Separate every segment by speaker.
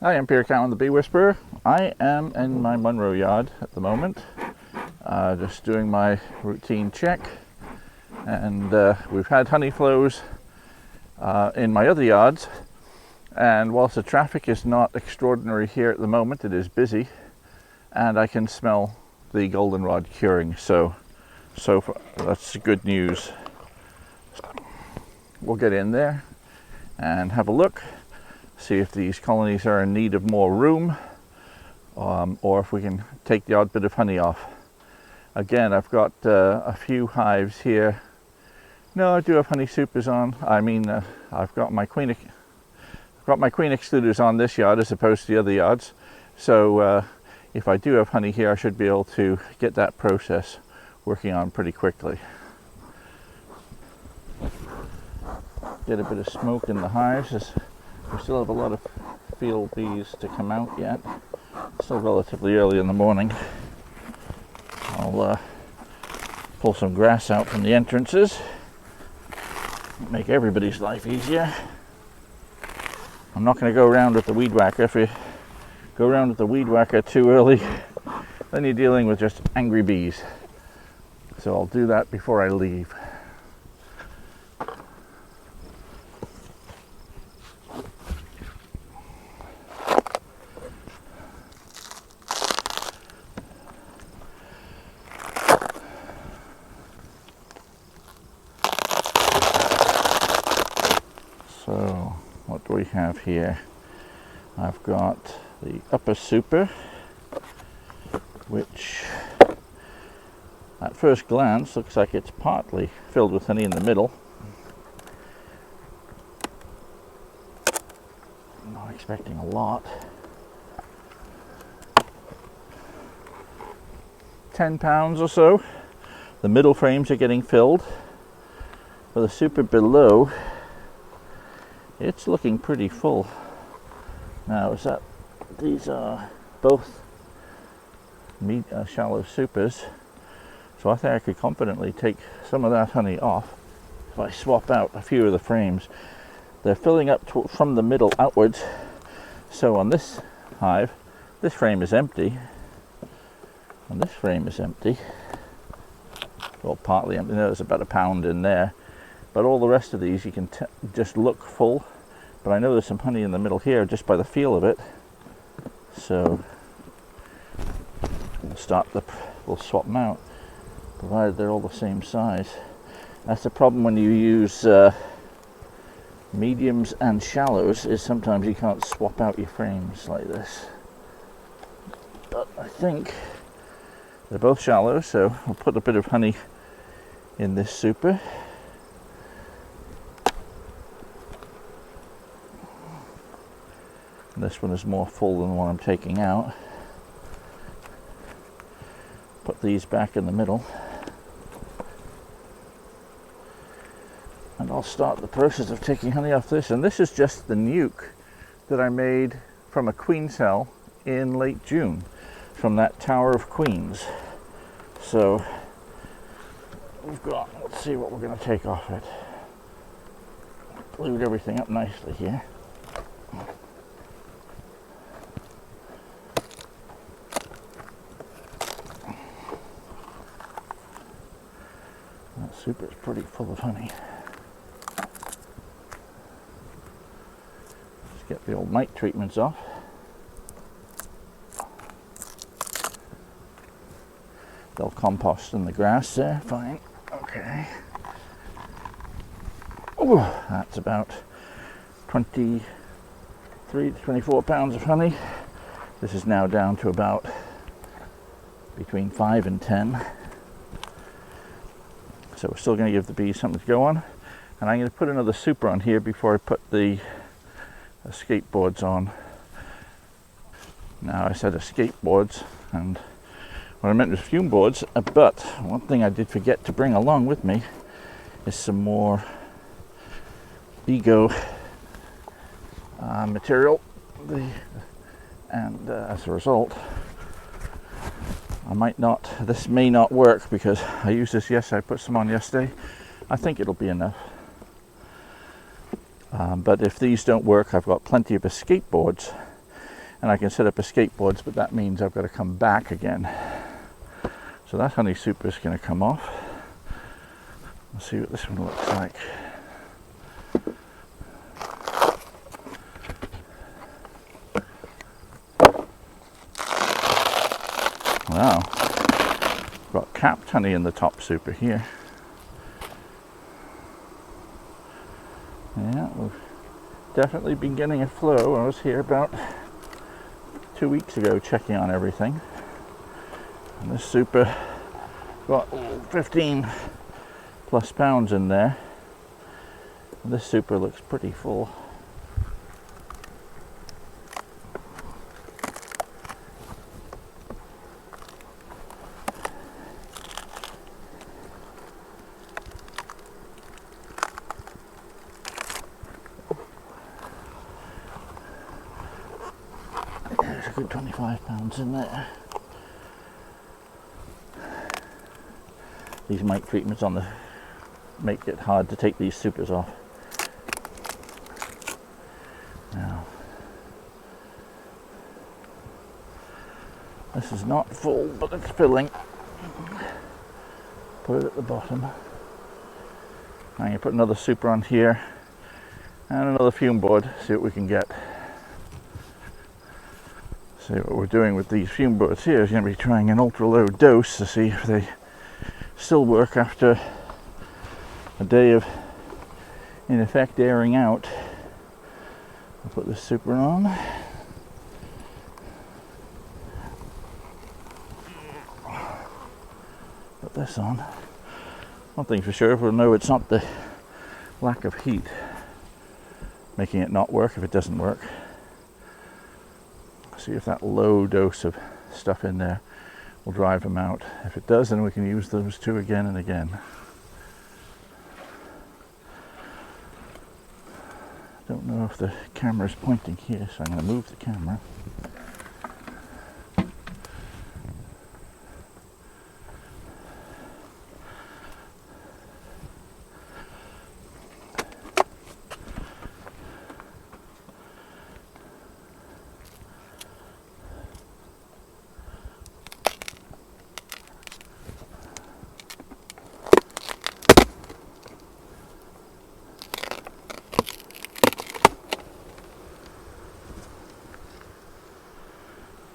Speaker 1: Hi, I'm Peter Cowan, the Bee Whisperer. I am in my Monroe yard at the moment, just doing my routine check. And we've had honey flows in my other yards, and whilst the traffic is not extraordinary here at the moment, it is busy, and I can smell the goldenrod curing. So far, that's good news. We'll get in there and have a look, see if these colonies are in need of more room, or if we can take the odd bit of honey off. Again, I've got a few hives here. No, I do have honey supers on. I mean, I've got my queen excluders on this yard as opposed to the other yards. So if I do have honey here, I should be able to get that process working on pretty quickly. Get a bit of smoke in the hives, as we still have a lot of field bees to come out yet. It's still relatively early in the morning. I'll pull some grass out from the entrances, make everybody's life easier. I'm not going to go around with the weed whacker. If you go around with the weed whacker too early, then you're dealing with just angry bees. So I'll do that before I leave. So what do we have here? I've got the upper super, which at first glance looks like it's partly filled with honey in the middle. I'm not expecting a lot. 10 pounds or so. The middle frames are getting filled. For the super below, it's looking pretty full. Now, these are both shallow supers, so I think I could confidently take some of that honey off if I swap out a few of the frames. They're filling up from the middle outwards, so on this hive, this frame is empty, and this frame is empty. Well, partly empty. There's about a pound in there. But all the rest of these you can just look full, but I know there's some honey in the middle here just by the feel of it. So we'll swap them out, provided they're all the same size. That's the problem when you use mediums and shallows, is sometimes you can't swap out your frames like this. But I think they're both shallow, so I'll put a bit of honey in this super. This one is more full than the one I'm taking out. Put these back in the middle. And I'll start the process of taking honey off this. And this is just the nuke that I made from a queen cell in late June, from that Tower of Queens. So let's see what we're going to take off it. Glued everything up nicely here. That super is pretty full of honey. Let's get the old mite treatments off. They'll compost in the grass there, fine. Okay. Ooh, that's about 23 to 24 pounds of honey. This is now down to about between 5 and 10. So we're still going to give the bees something to go on. And I'm going to put another super on here before I put the escape boards on. Now, I said escape boards, and what I meant was fume boards, but one thing I did forget to bring along with me is some more Ego material, and as a result, this may not work, because I used this yesterday. I put some on yesterday. I think it'll be enough. But if these don't work, I've got plenty of escape boards and I can set up escape boards, but that means I've got to come back again. So that honey super is going to come off. Let's see what this one looks like. Wow, got capped honey in the top super here. Yeah, we've definitely been getting a flow. I was here about 2 weeks ago checking on everything. And this super got 15 plus pounds in there. And this super looks pretty full. There's a good 25 pounds in there. These mite treatments on the make it hard to take these supers off. Now, this is not full, but it's filling. Put it at the bottom. I'm going to put another super on here and another fume board, see what we can get. See what we're doing with these fume boards here is going to be trying an ultra low dose to see if they still work after a day of, in effect, airing out. I'll put this super on. Put this on. One thing for sure, we'll know it's not the lack of heat making it not work if it doesn't work. See if that low dose of stuff in there will drive them out. If it does, then we can use those two again and again. Don't know if the camera's pointing here, so I'm going to move the camera.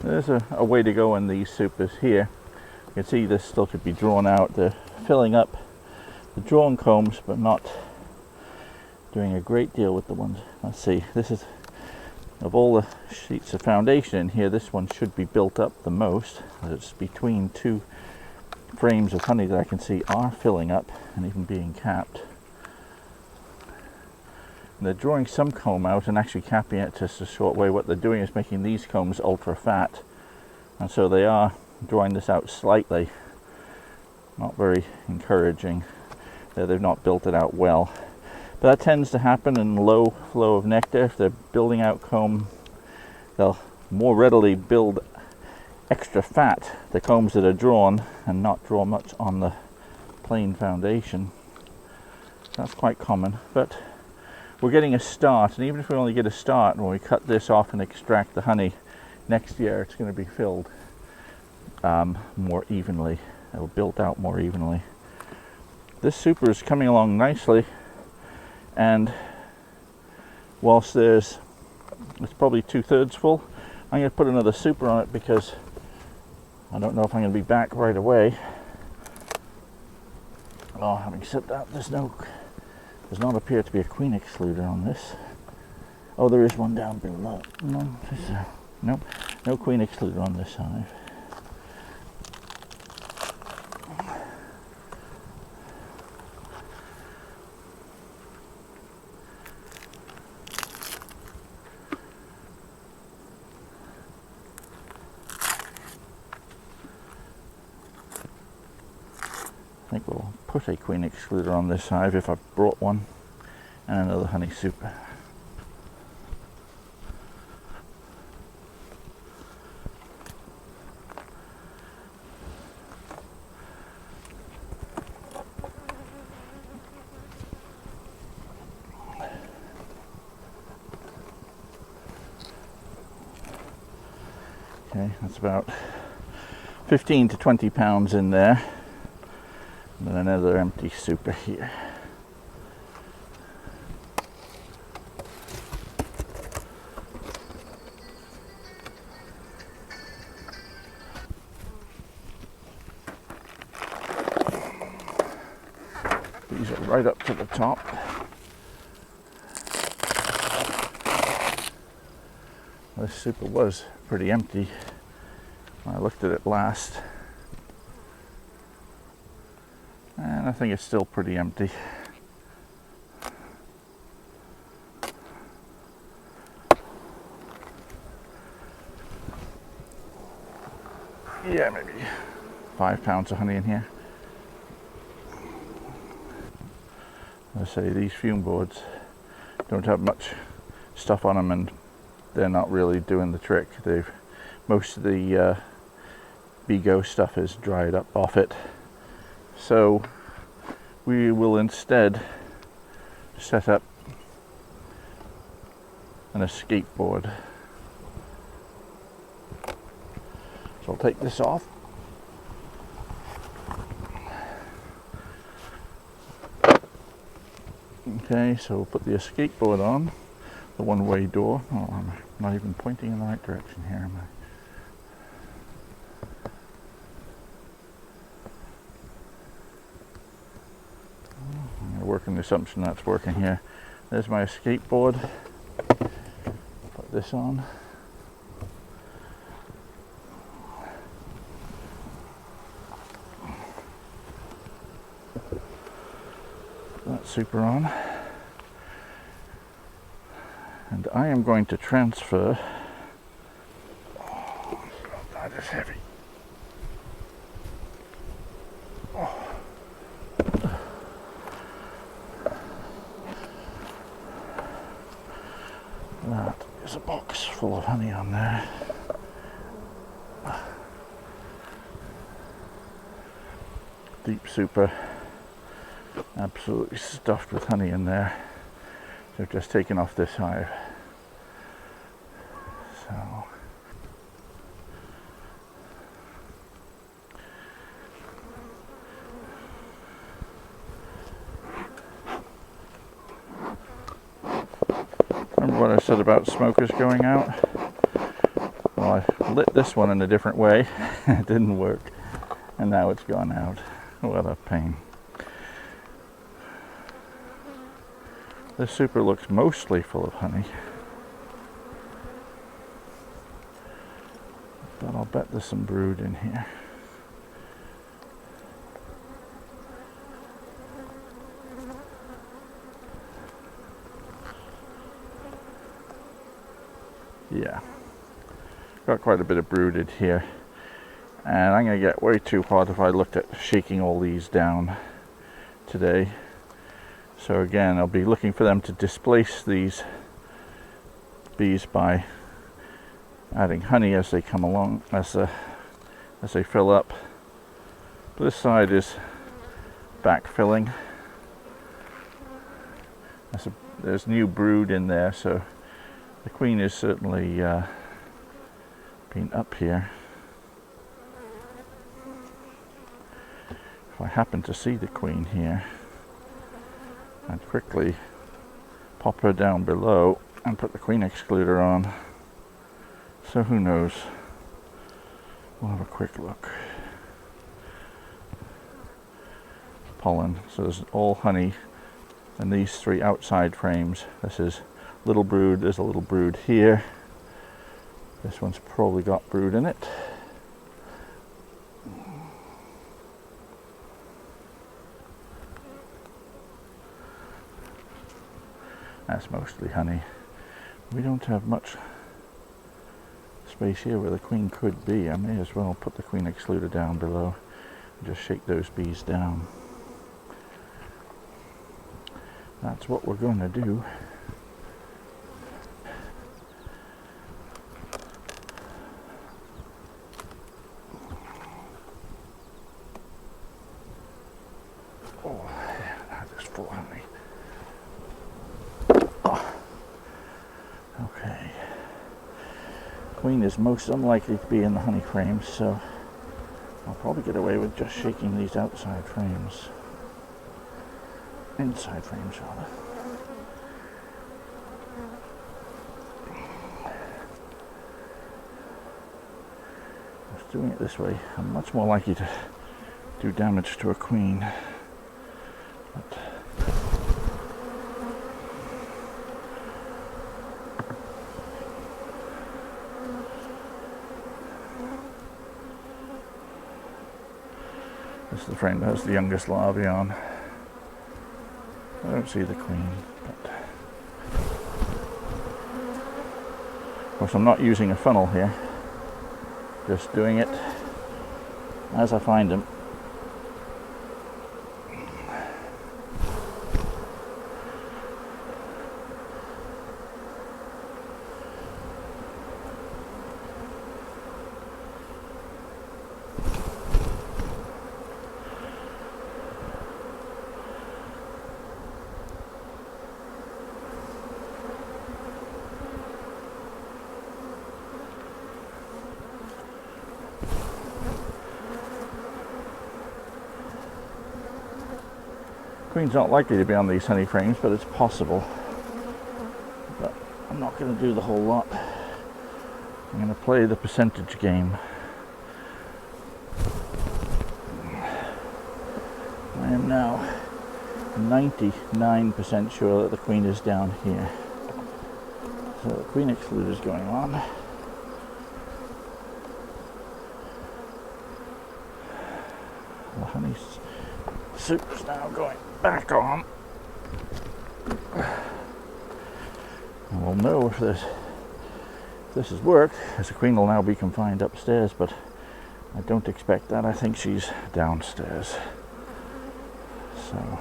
Speaker 1: There's a way to go on these supers here. You can see this still could be drawn out. They're filling up the drawn combs, but not doing a great deal with the ones. Let's see, this is, of all the sheets of foundation in here, this one should be built up the most. It's between two frames of honey that I can see are filling up and even being capped. And they're drawing some comb out and actually capping it just a short way. What they're doing is making these combs ultra fat, and so they are drawing this out slightly. Not very encouraging. They've not built it out well, but that tends to happen in low flow of nectar. If they're building out comb, they'll more readily build extra fat, the combs that are drawn, and not draw much on the plain foundation. That's quite common, but we're getting a start, and even if we only get a start when we cut this off and extract the honey, next year it's going to be filled more evenly. It'll build out more evenly. This super is coming along nicely, and whilst it's probably 2/3 full, I'm going to put another super on it because I don't know if I'm going to be back right away. Oh, having said that, does not appear to be a queen excluder on this. Oh, there is one down below. Nope, no queen excluder on this hive. I think we'll put a queen excluder on this hive if I've brought one, and another honey super. Okay, that's about 15 to 20 pounds in there. And then another empty super here. These are right up to the top. This super was pretty empty when I looked at it last. And I think it's still pretty empty. Yeah, maybe 5 pounds of honey in here. I say these fume boards don't have much stuff on them, and they're not really doing the trick. Most of the Bigo stuff is dried up off it. So we will instead set up an escape board. So I'll take this off. Okay, so we'll put the escape board on, the one-way door. Oh, I'm not even pointing in the right direction here, am I? I'm going to work on the assumption that's working here. There's my escape board. Put this on. That super on. And I am going to transfer. Oh, God, that is heavy. Oh. That is a box full of honey on there. Deep super. Absolutely stuffed with honey in there. They've just taken off this hive. So remember what I said about smokers going out? Well, I lit this one in a different way. It didn't work, and now it's gone out. What a pain. This super looks mostly full of honey, but I'll bet there's some brood in here. Yeah, got quite a bit of brood in here, and I'm going to get way too hot if I looked at shaking all these down today. So again, I'll be looking for them to displace these bees by adding honey as they come along, as they fill up. This side is backfilling. There's new brood in there, so the queen is certainly been up here. If I happen to see the queen here, I'd quickly pop her down below and put the queen excluder on. So who knows? We'll have a quick look. Pollen. So there's all honey in these 3 outside frames. This is little brood. There's a little brood here. This one's probably got brood in it. That's mostly honey. We don't have much space here where the queen could be. I may as well put the queen excluder down below and just shake those bees down. That's what we're going to do. Oh, yeah, that is full of honey. Okay. Queen is most unlikely to be in the honey frames, so I'll probably get away with just shaking these outside frames. Inside frames, rather. Just doing it this way, I'm much more likely to do damage to a queen. But this is the frame that has the youngest larvae on. I don't see the queen, but of course I'm not using a funnel here, just doing it as I find them. Queen's not likely to be on these honey frames, but it's possible. But I'm not going to do the whole lot. I'm going to play the percentage game. I am now 99% sure that the queen is down here. So the queen excluder is going on. The honey soup's now going back on. And we'll know if this has worked, as the queen will now be confined upstairs, but I don't expect that. I think she's downstairs. So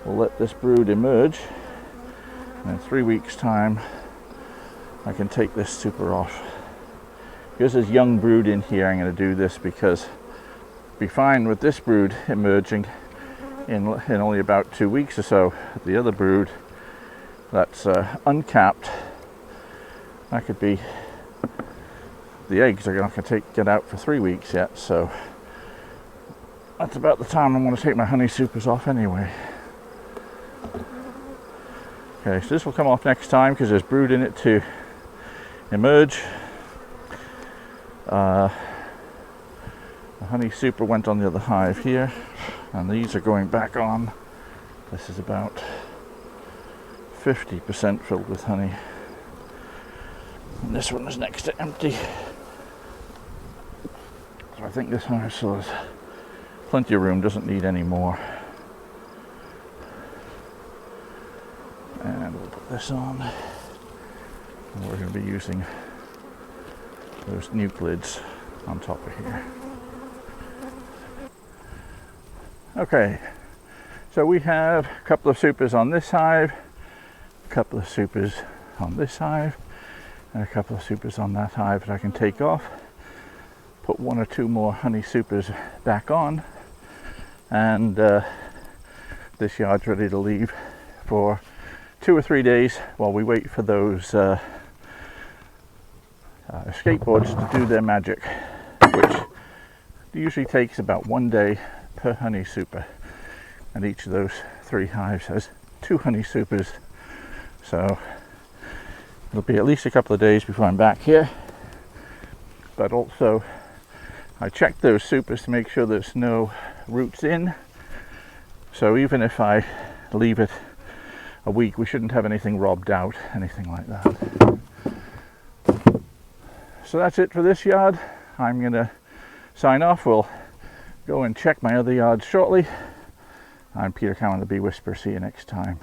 Speaker 1: we'll let this brood emerge, and in 3 weeks' time I can take this super off. Because there's young brood in here, I'm going to do this because I'll be fine with this brood emerging in only about 2 weeks or so. The other brood that's uncapped, that could be, the eggs are not going to get out for 3 weeks yet, so that's about the time I'm going to take my honey supers off anyway. Okay, so this will come off next time because there's brood in it to emerge. The honey super went on the other hive here, and these are going back on. This is about 50% filled with honey, and this one is next to empty. So I think this hive still has plenty of room, doesn't need any more. And we'll put this on, and we're going to be using those nuke lids on top of here. Okay, so we have a couple of supers on this hive, a couple of supers on this hive, and a couple of supers on that hive that I can take off, put 1 or 2 more honey supers back on, and this yard's ready to leave for 2 or 3 days while we wait for those skateboards to do their magic, which usually takes about 1 day per honey super, and each of those 3 hives has 2 honey supers, so it'll be at least a couple of days before I'm back here. But also I checked those supers to make sure there's no roots in, so even if I leave it a week, we shouldn't have anything robbed out, anything like that. So that's it for this yard. I'm going to sign off. We'll go and check my other yards shortly. I'm Peter Cowan, the Bee Whisperer. See you next time.